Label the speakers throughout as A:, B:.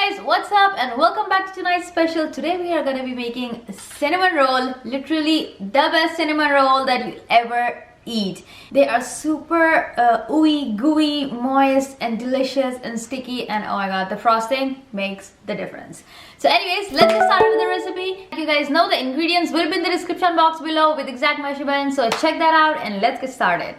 A: guys, what's up and welcome back to tonight's special. Today we are gonna be making cinnamon roll, literally the best cinnamon roll that you'll ever eat. They are super ooey, gooey, moist and delicious and sticky, and oh my god, the frosting makes the difference. So anyways, let's get started with the recipe. You guys know the ingredients will be in the description box below with exact measurements, so check that out and let's get started.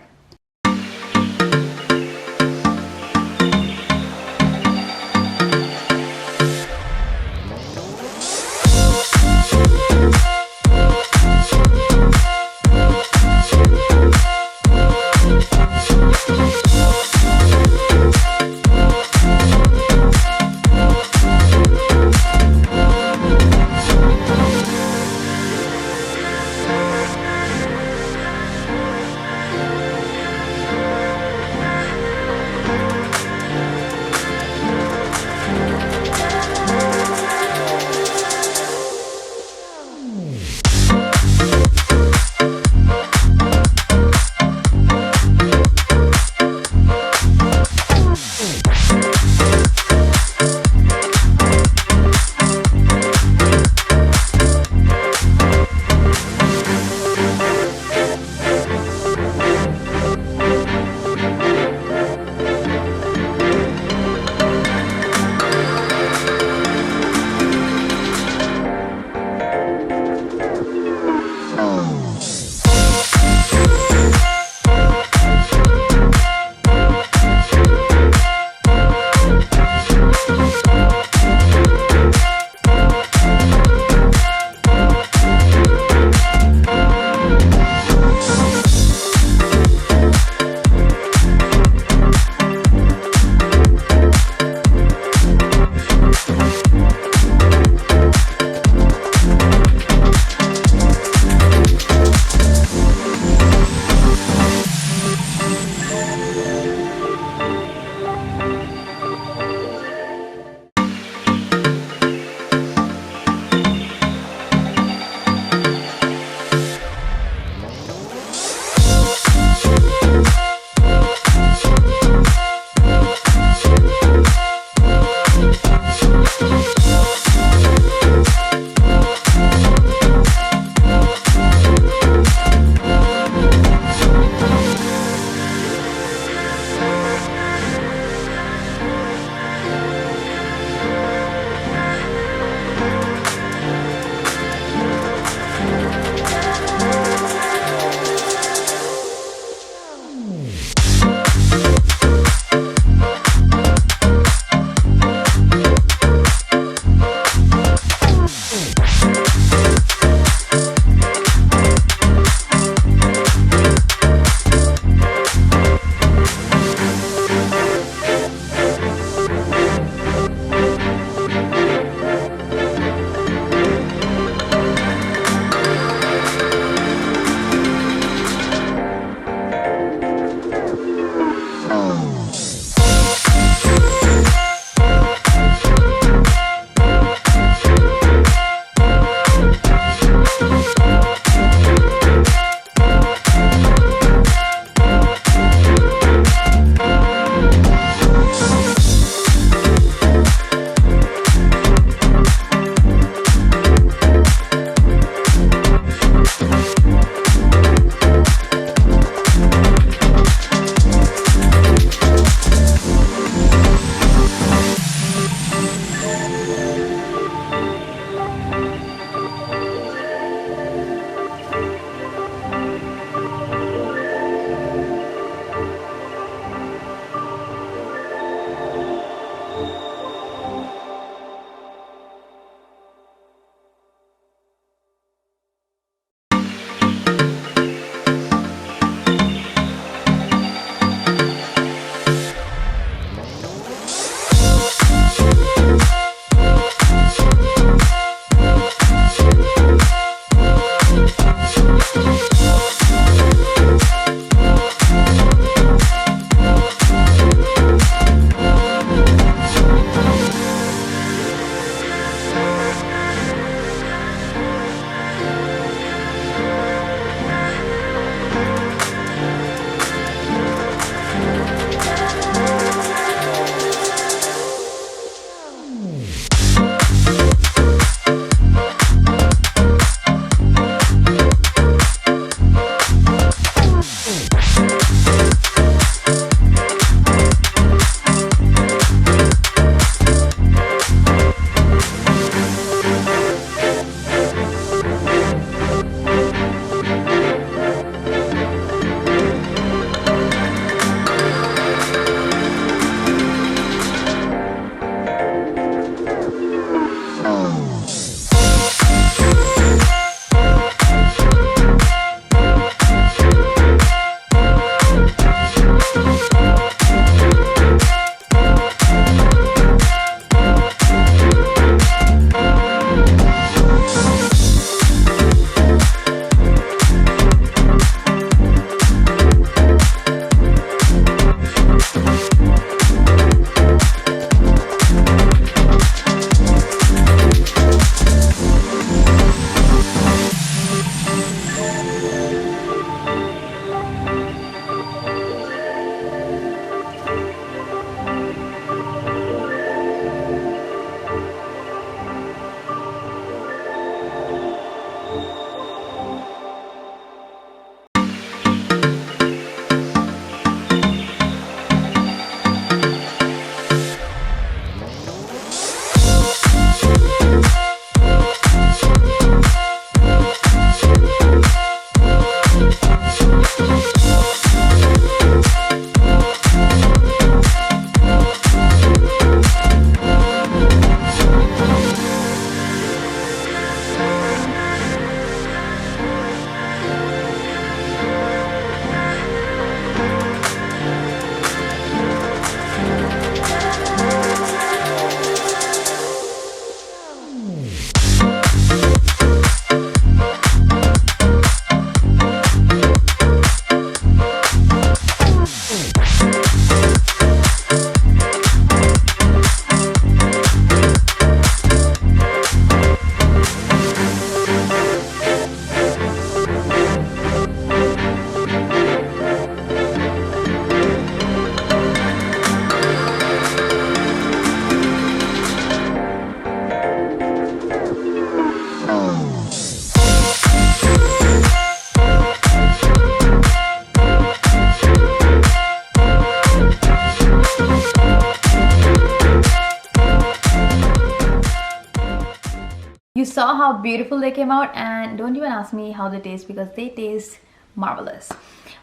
A: You saw how beautiful they came out, and don't even ask me how they taste because they taste marvelous.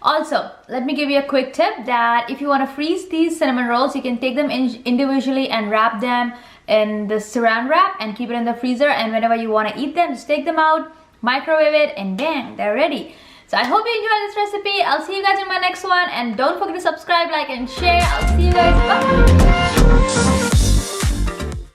A: Also, let me give you a quick tip that if you want to freeze these cinnamon rolls, you can take them individually and wrap them in the saran wrap and keep it in the freezer, and whenever you want to eat them, just take them out, microwave it, and bang, they're ready. So I hope you enjoyed this recipe. I'll see you guys in my next one, and don't forget to subscribe, like, and share. I'll see you guys. Bye.